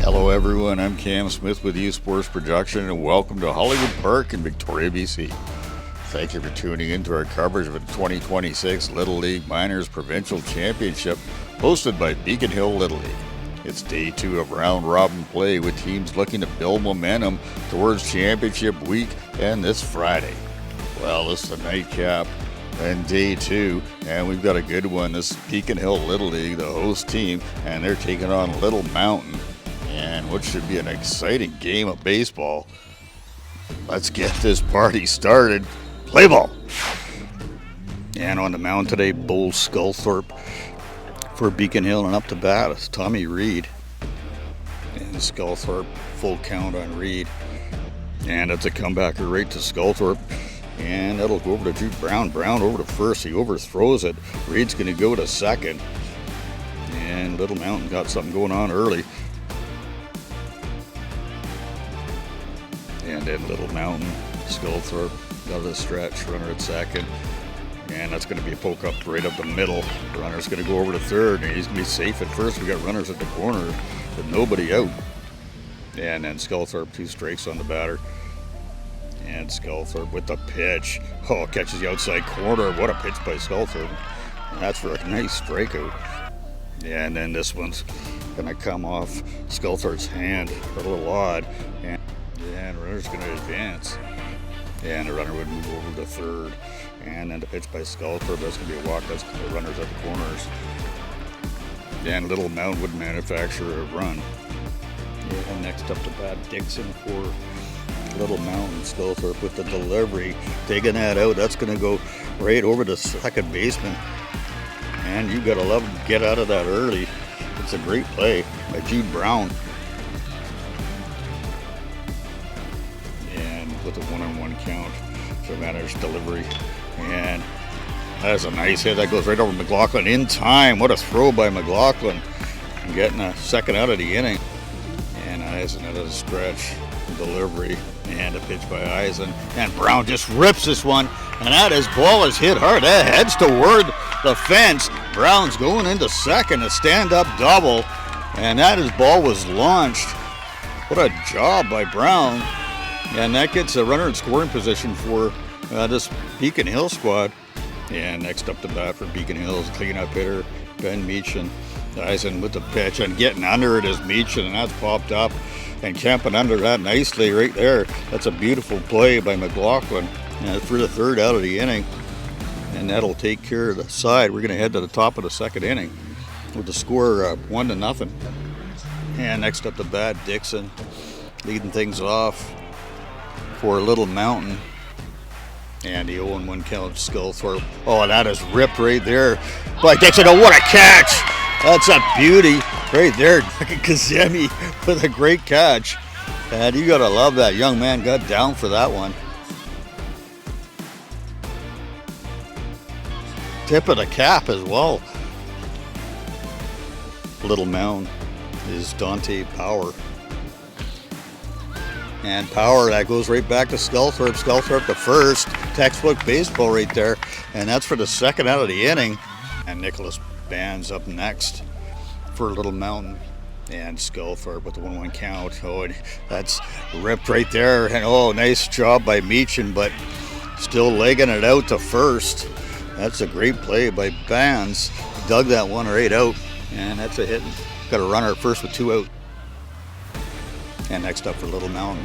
Hello everyone, I'm Cam Smith with U Sports Production and welcome to Hollywood Park in Victoria, BC. Thank you for tuning in to our coverage of the 2026 Little League Minors Provincial Championship hosted by Beacon Hill Little League. It's day 2 of round robin play with teams looking to build momentum towards championship week and this Friday. Well, this is the nightcap and day 2, and we've got a good one. This is Beacon Hill Little League, the host team, and they're taking on Little Mountain. And what should be an exciting game of baseball. Let's get this party started. Play ball! And on the mound today, Bull Sculthorpe for Beacon Hill, and up to bat is Tommy Reed. And Sculthorpe, full count on Reed. And it's a comebacker right to Sculthorpe. And that'll go over to Jude Brown. Brown over to first. He overthrows it. Reed's going to go to second. And Little Mountain got something going on early. And then Little Mountain, Sculthorpe got a stretch, runner at second. And that's going to be a poke up right up the middle. Runner's going to go over to third, and he's going to be safe at first. We got runners at the corner with nobody out. And then Sculthorpe, 2 strikes on the batter. And Sculthorpe with the pitch. Oh, catches the outside corner. What a pitch by Sculthorpe. And that's for a nice strikeout. And then this one's going to come off Sculthorpe's hand. A little odd. And runner's going to advance. And the runner would move over to third. And then the pitch by Sculthorpe. That's going to be a walk. That's the runners at the corners. And Little Mountain would manufacture a run. And next up to bat, Dixon for Little Mountain. Sculthorpe with the delivery. Taking that out. That's going to go right over to second baseman. And you got to love to get out of that early. It's a great play by Jude Brown. With a 1-on-1 count for Manners delivery. And that's a nice hit. That goes right over McLaughlin in time. What a throw by McLaughlin. Getting a second out of the inning. And Eisen out of the stretch. Delivery. And a pitch by Eisen. And Brown just rips this one. And that ball is hit hard. That heads toward the fence. Brown's going into second. A stand-up double. And that ball was launched. What a job by Brown. And that gets a runner in scoring position for this Beacon Hill squad. And next up to bat for Beacon Hill is cleanup hitter Ben Meechin. Eisen with the pitch and getting under it is Meechin, and that's popped up and camping under that nicely right there. That's a beautiful play by McLaughlin for the third out of the inning. And that'll take care of the side. We're going to head to the top of the second inning with the score 1-0. And next up to bat, Dixon leading things off for Little Mountain. And the 0-1 count, Sculthorpe. Oh, that is ripped right there by Dixon. Oh, what a catch! That's a beauty right there. Kazemi with a great catch. And you gotta love that. Young man got down for that one. Tip of the cap as well. Little Mountain is Dante Power. And Power, that goes right back to Sculthorpe. Sculthorpe to first. Textbook baseball right there. And that's for the second out of the inning. And Nicholas Band's up next for Little Mountain. And Sculthorpe with the 1-1 count. Oh, and that's ripped right there. And oh, nice job by Meechin, but still legging it out to first. That's a great play by Bands. Dug that one right out. And that's a hit. Got a runner at first with 2 out. And next up for Little Mountain,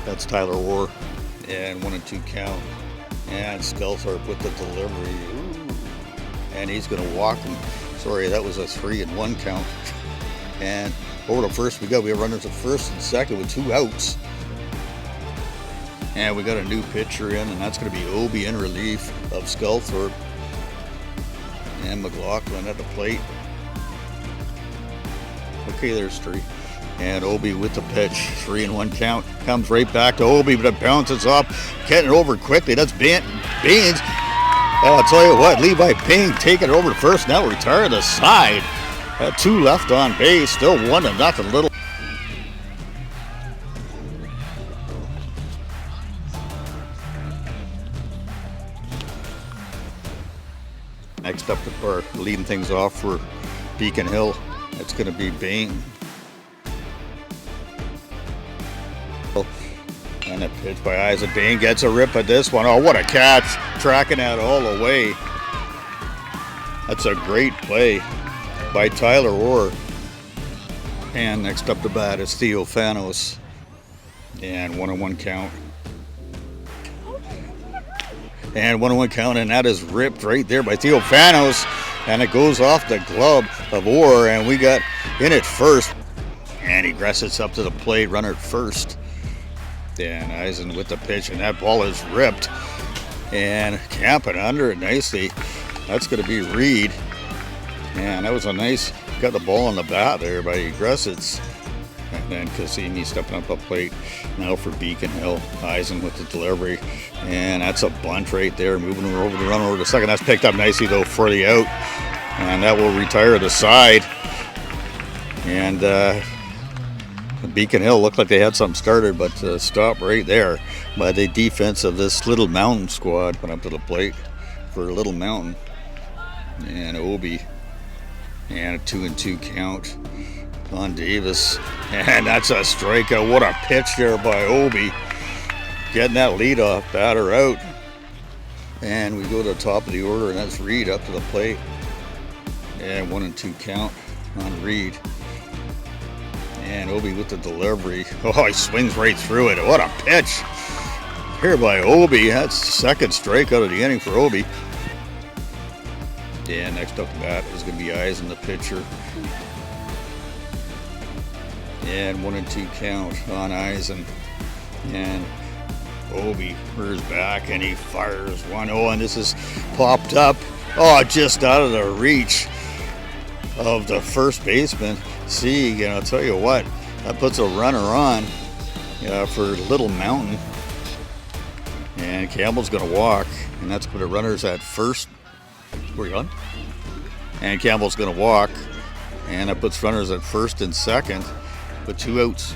that's Tyler Orr. And 1-2 count. And Sculthorpe with the delivery. Ooh. And he's going to walk him. Sorry, that was a 3-1 count. And over to first we have runners at first and second with 2 outs. And we got a new pitcher in, and that's going to be Obi in relief of Sculthorpe. And McLaughlin at the plate. Okay, there's 3. And Obi with the pitch, 3-1 count. Comes right back to Obi, but it bounces up. Getting it over quickly. That's Baines. Oh, I'll tell you what, Levi Payne taking it over to first. Now retired the side. 2 left on base. Still 1-0 Little. Next up, leading things off for Beacon Hill. It's going to be Bain. And a pitch by Isaac. Dane gets a rip at this one. Oh, what a catch. Tracking that all the way. That's a great play by Tyler Orr. And next up to bat is Theo Fanos. And 1-1 count. And 1-1 count, and that is ripped right there by Theo Fanos. And it goes off the glove of Orr, and we got in at first. And he gresses up to the plate, runner at first. And Eisen with the pitch, and that ball is ripped. And camping under it nicely. That's going to be Reed. And that was a nice, got the ball on the bat there by Gressitz. And then Cassini stepping up plate now for Beacon Hill. Eisen with the delivery. And that's a bunt right there, moving her over the run over to second. That's picked up nicely though for the out. And that will retire the side. And Beacon Hill looked like they had something started, but stopped right there by the defense of this Little Mountain squad. Went up to the plate for Little Mountain. And Obi. And a 2-2 count on Davis. And that's a strikeout. What a pitch there by Obi. Getting that leadoff batter out. And we go to the top of the order, and that's Reed up to the plate. And 1-2 count on Reed. And Obi with the delivery. Oh, he swings right through it. What a pitch here by Obi. That's second strikeout of the inning for Obi. And next up to bat is going to be Eisen, the pitcher. And 1-2 count on Eisen. And Obi rears back and he fires 1-0, and this is popped up. Oh, just out of the reach of the first baseman, Sieg. And I'll tell you what, that puts a runner on for Little Mountain. And Campbell's going to walk, and that's put the runners at first. We're on. And Campbell's going to walk, and that puts runners at first and second, with 2 outs.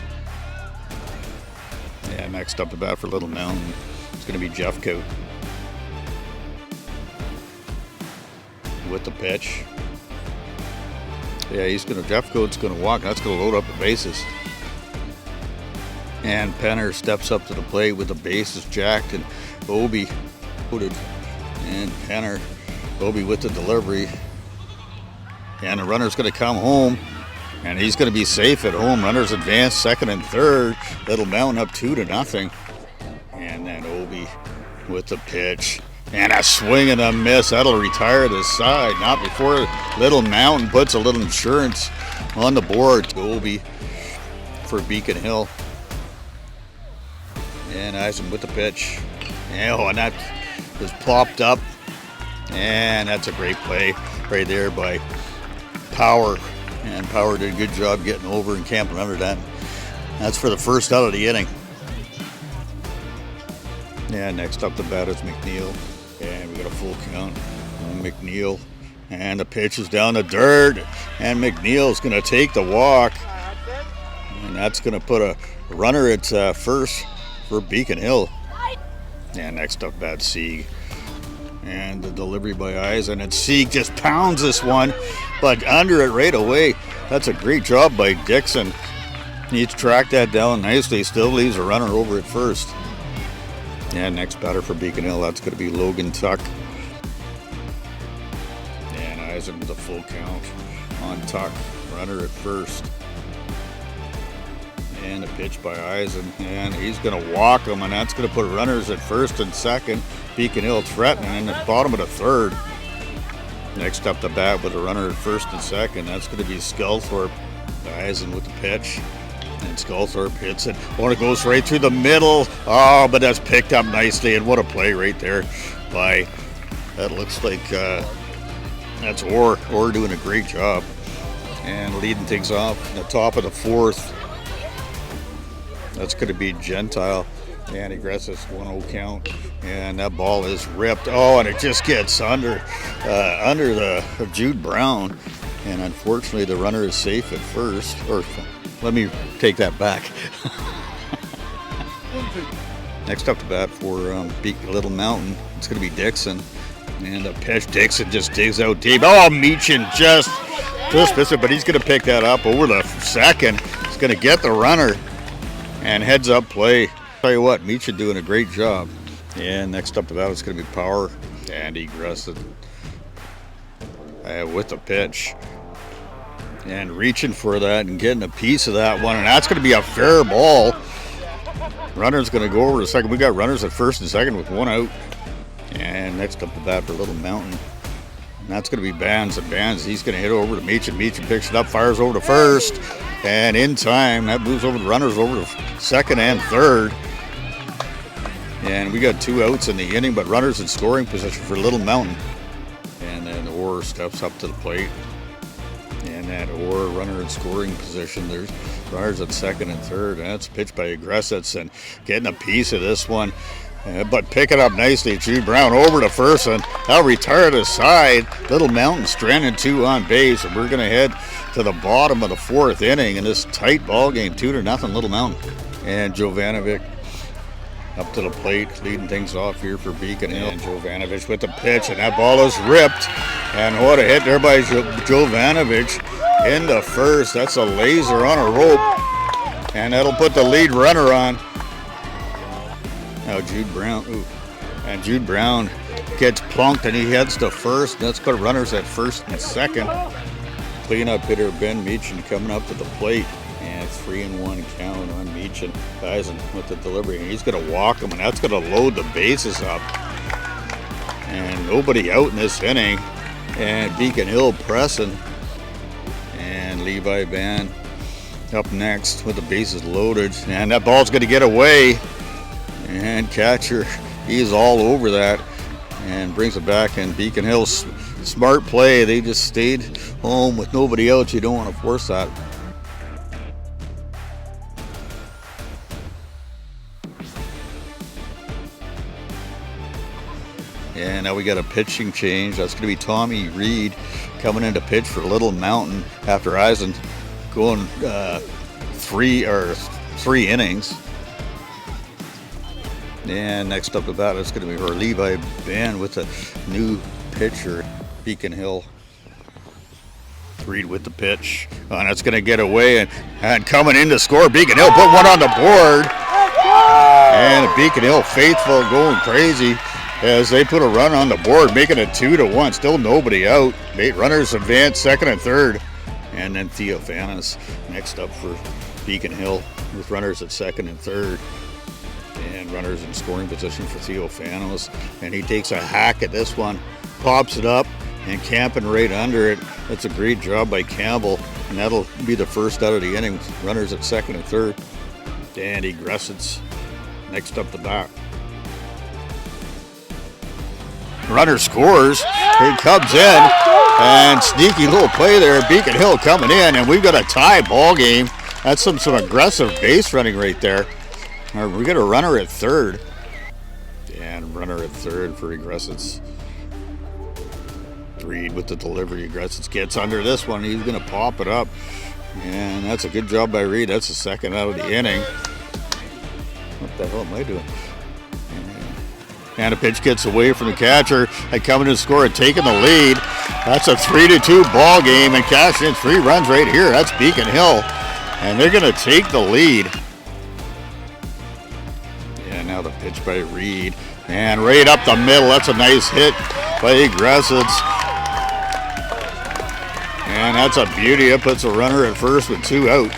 And next up to bat for Little Mountain, it's going to be Jeffcoat with the pitch. Yeah, Jeffcoat's going to walk. That's going to load up the bases. And Penner steps up to the plate with the bases jacked, and Obi loaded. And Penner, Obi with the delivery. And the runner's going to come home, and he's going to be safe at home. Runners advance second and third. Little Mountain up 2-0. And then Obi with the pitch. And a swing and a miss. That'll retire the side. Not before Little Mountain puts a little insurance on the board. Obi for Beacon Hill. And Eisen with the pitch. And that was popped up. And that's a great play right there by Power. And Power did a good job getting over and camping under that. That's for the first out of the inning. And next up the bat is McNeil. And we got a full count on McNeil. And the pitch is down the dirt. And McNeil's going to take the walk. And that's going to put a runner at first for Beacon Hill. And next up bat Sieg. And the delivery by Eisen. And Sieg just pounds this one, but under it right away. That's a great job by Dixon. Needs to track that down nicely. Still leaves a runner over at first. And next batter for Beacon Hill, that's going to be Logan Tuck. And Eisen with a full count on Tuck. Runner at first. And a pitch by Eisen. And he's going to walk him, and that's going to put runners at first and second. Beacon Hill threatening in the bottom of the third. Next up the bat with a runner at first and second. That's going to be Sculthorpe. Eisen with the pitch. And Sculthorpe hits it. Oh, it goes right through the middle. Oh, but that's picked up nicely. And what a play right there by, that looks like, that's Orr. Orr doing a great job. And leading things off in the top of the fourth. That's going to be Gentile. And aggressive 1-0 count. And that ball is ripped. Oh, and it just gets under the Jude Brown. And unfortunately, the runner is safe at first. Or let me take that back. Next up to bat for Little Mountain, it's going to be Dixon. And the pitch, Dixon just digs out deep. Oh, Meechan just missed it, but he's going to pick that up over the second. He's going to get the runner. And heads up play. Tell you what, Meach doing a great job. And next up to that is going to be Power. And aggressive with the pitch. And reaching for that and getting a piece of that one. And that's going to be a fair ball. Runner's going to go over to second. We got runners at first and second with one out. And next up to bat for Little Mountain. And that's going to be Bands. And Bands, he's going to hit over to Meach. And Meach picks it up, fires over to first. And in time, that moves over the runners over to second and third. And we got two outs in the inning, but runners in scoring position for Little Mountain. And then Orr steps up to the plate. And that Orr runner in scoring position. There's runners at second and third. And that's pitched by Aggressits and getting a piece of this one. But picking up nicely, Jude Brown over to first, and I'll retire to side. Little Mountain stranded two on base, and we're going to head to the bottom of the fourth inning in this tight ball game, 2-0 Little Mountain. And Jovanovic up to the plate, leading things off here for Beacon Hill. And Jovanovic with the pitch, and that ball is ripped. And what a hit there by Jovanovic into first. That's a laser on a rope, and that'll put the lead runner on. Now Jude Brown gets plunked and he heads to first. That's got runners at first and second. Cleanup hitter Ben Meachin coming up to the plate, and 3-1 count on Meachin. Eisen with the delivery, and he's going to walk him, and that's going to load the bases up. And nobody out in this inning, and Beacon Hill pressing, and Levi Van up next with the bases loaded, and that ball's going to get away. And catcher, he's all over that and brings it back. And Beacon Hill's smart play. They just stayed home with nobody else. You don't want to force that. And now we got a pitching change. That's going to be Tommy Reed coming in to pitch for Little Mountain after Eisen going three innings. And next up to bat, it's going to be Levi Van with a new pitcher, Beacon Hill. Reed with the pitch, and it's going to get away, and coming in to score, Beacon Hill put one on the board. And Beacon Hill faithful going crazy as they put a run on the board, making it 2-1. Still nobody out. 8 runners advance, second and third. And then Theophanis next up for Beacon Hill with runners at second and third. And runners in scoring position for Theophanos, and he takes a hack at this one, pops it up, and camping right under it. That's a great job by Campbell, and that'll be the first out of the inning. Runners at second and third. And Aggressits next up the bat. Runner scores. He comes in, and sneaky little play there. Beacon Hill coming in, and we've got a tie ball game. That's some aggressive base running right there. We got a runner at third. And runner at third for Aggressits. Reed with the delivery. Aggressits gets under this one. He's going to pop it up. And that's a good job by Reed. That's the second out of the inning. What the hell am I doing? And a pitch gets away from the catcher. And coming to score and taking the lead. That's a 3-2 ball game. And cashing in 3 runs right here. That's Beacon Hill. And they're going to take the lead. Now the pitch by Reed, and right up the middle. That's a nice hit by Aggressits, and that's a beauty. It puts a runner at first with 2 out.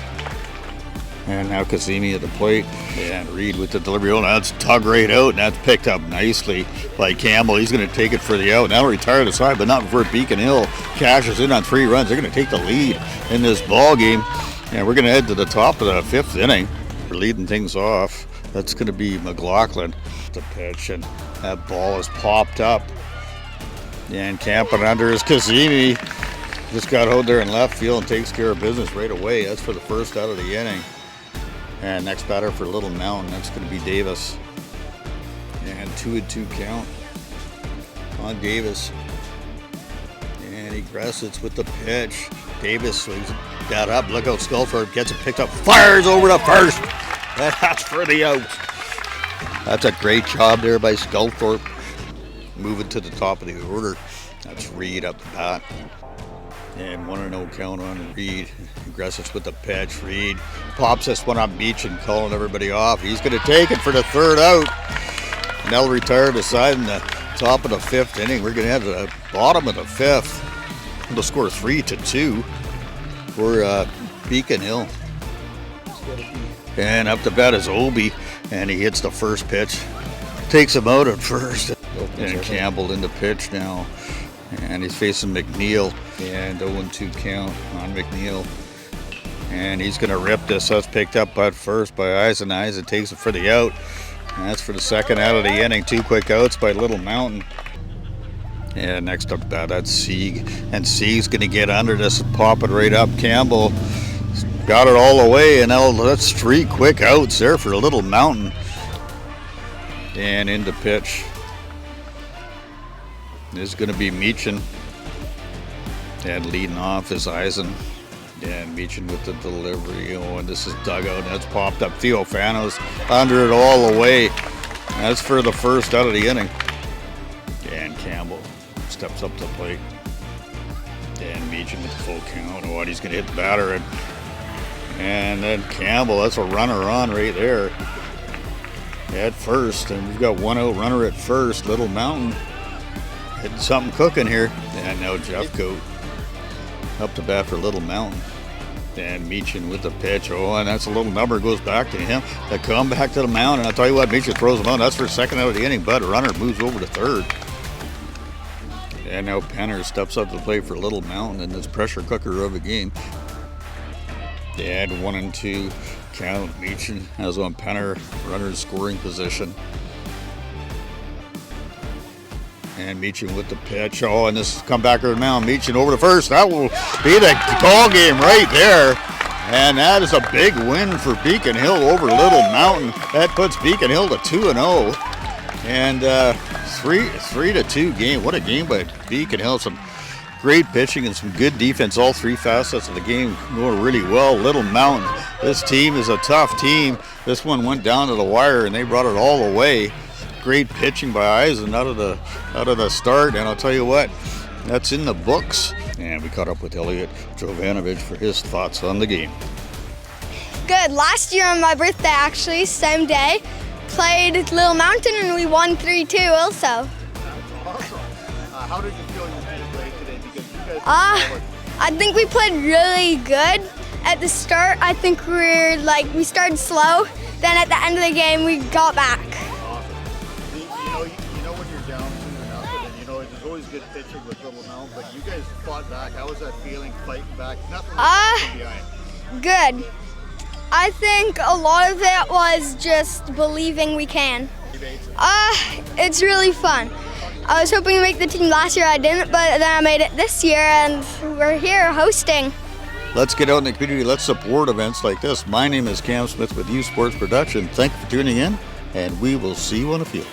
And now Kazemi at the plate, and Reed with the delivery. Oh, that's tug right out, and that's picked up nicely by Campbell. He's going to take it for the out. Now retire the side, but not before Beacon Hill cashes in on 3 runs. They're going to take the lead in this ball game, and we're going to head to the top of the 5th inning. We're leading things off. That's going to be McLaughlin. The pitch, and that ball is popped up. And camping under is Kazemi. Just got out there in left field and takes care of business right away. That's for the first out of the inning. And next batter for Little Mountain, that's going to be Davis. And 2-2 count on Davis. And Aggressits with the pitch. Davis swings that up. Look out, Skullthorpe gets it picked up. Fires over to first. That's for the out. That's a great job there by Skullthorpe. Moving to the top of the order. That's Reed up the bat. And 1-0 count on Reed. Aggressive with the pitch. Reed pops this one on Beach and calling everybody off. He's going to take it for the 3rd out. And they'll retire the side in the top of the 5th inning. We're going to have the bottom of the 5th. They'll score 3-2 for Beacon Hill. And up to bat is Obi, and he hits the first pitch. Takes him out at first. And Campbell in the pitch now. And he's facing McNeil, and 0-2 count on McNeil. And he's going to rip this. That's picked up at first by Eisen. Eisen takes it for the out. And that's for the 2nd out of the inning. 2 quick outs by Little Mountain. And next up that's Sieg. And Sieg's going to get under this and pop it right up. Campbell got it all the way, and now that's 3 quick outs there for Little Mountain. And into pitch. This is going to be Meechin. And leading off is Eisen. And Meechin with the delivery. Oh, and this is dugout. And that's popped up. Theophanos under it all the way. That's for the 1st out of the inning. And Campbell steps up to the plate. And Meechin with the full count. Oh, and he's going to hit the batter. And then Campbell, that's a runner on right there. At first. And we've got 1-0 runner at first. Little Mountain. Getting something cooking here. And now Jeffcoat up to bat for Little Mountain. And Meechin with the pitch. Oh, and that's a little number goes back to him. They come back to the mound, and I'll tell you what, Meechin throws him out. That's for 2nd out of the inning, but runner moves over to 3rd. And now Penner steps up to the plate for Little Mountain in this pressure cooker of a game. And 1-2 count. Meechin has on Penner, runner scoring position. And Meechin with the pitch. Oh, and this come back to the mound. Meechin over to first. That will be the ball game right there. And that is a big win for Beacon Hill over Little Mountain. That puts Beacon Hill to 2-0. And 3-2 game. What a game by Beacon Hill. Some great pitching and some good defense. All 3 facets of the game going really well. Little Mountain. This team is a tough team. This one went down to the wire, and they brought it all the way. Great pitching by Eisen out of the start, and I'll tell you what, that's in the books. And we caught up with Elliot Jovanovich for his thoughts on the game. Good. Last year on my birthday, actually, same day, played Little Mountain and we won 3-2 also. That's awesome. How did you feel you played today? Because you guys I think we played really good. At the start, I think we started slow. Then at the end of the game, we got back. You know when you're down 2-0, and there's always good pitching with Little Mountain, but you guys fought back. How was that feeling, fighting back? Nothing from behind. Good. I think a lot of it was just believing we can. It's really fun. I was hoping to make the team last year, I didn't, but then I made it this year, and we're here hosting. Let's get out in the community. Let's support events like this. My name is Cam Smith with U Sports Production. Thank you for tuning in, and we will see you on the field.